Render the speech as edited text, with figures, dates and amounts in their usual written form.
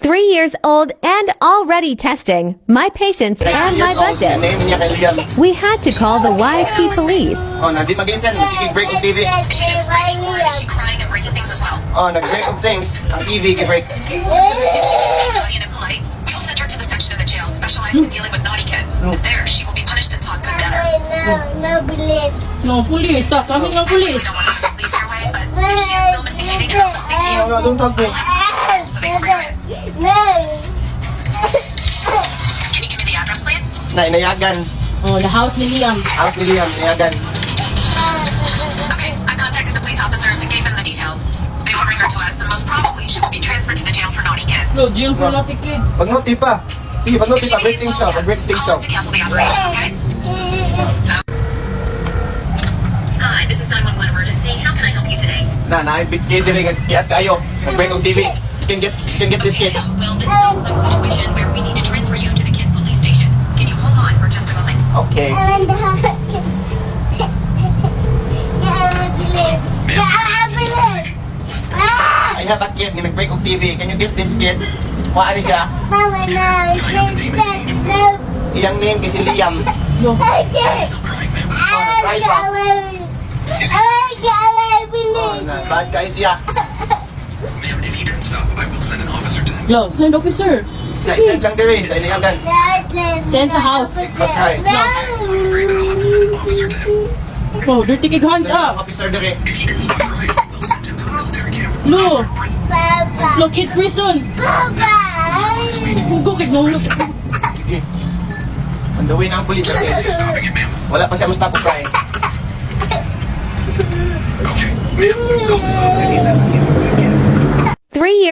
3 years old and already testing my patience and my budget. Name niya kay Liam. We had to call the YT police. Oh, na di mag-listen. Nag-break ng TV. Is she just screaming or is she crying and breaking things as well? Oh, nag-break of things. Ang TV, break. If she continues naughty and impolite, we will send her to the section of the jail specialized in dealing with naughty kids. And there, she will be punished and taught good manners. No, police. Stop. Kami ng police. We don't want to send the police your way, but if she is still misbehaving and not listening to you, No, don't talk to me. we'll have to call them so they can bring her in. Can you give me the address, please? Nayagan. Oh, the house ni Liam. House ni Liam, nayagan. Okay, I contacted the police officers and gave them the details. They will bring her to us, and most probably she will be transferred to the jail for naughty kids. No, jail for naughty kids. Pag-noti pa. Sige, pag-noti pa. Break things daw. Break things daw. Call us to cancel the operation, okay? Hi, this is 911 emergency. How can I help you today? Naibit kayo din. Kaya kayo. Mag-break of TV. You can get this kid. Well, this sounds like a situation where we need to transfer you to the kids' police station. Can you hold on for just a moment? Okay. I have a kid. Nag-break of TV. Can you get this kid? Kuhaan siya. Iyang name kasi Liam. No. Cry pa. Oh, bad guy siya. Ma'am, if he didn't stop, I will send an officer to him. No, send officer. Sa-send lang din. Sa inayagan. Send sa house. Okay. I'm afraid that I'll have to send an officer to him. Oh, dirty kid hands Sa up. officer din. If he didn't stop crying, we'll send him to the military camp. No. Prison. No, kid prison. Go kid no. Sige. On the way na ang police. Is he stopping it, ma'am? Wala pa siya stop crying. Okay, ma'am, don't stop. If he says that he's a good kid. 3 years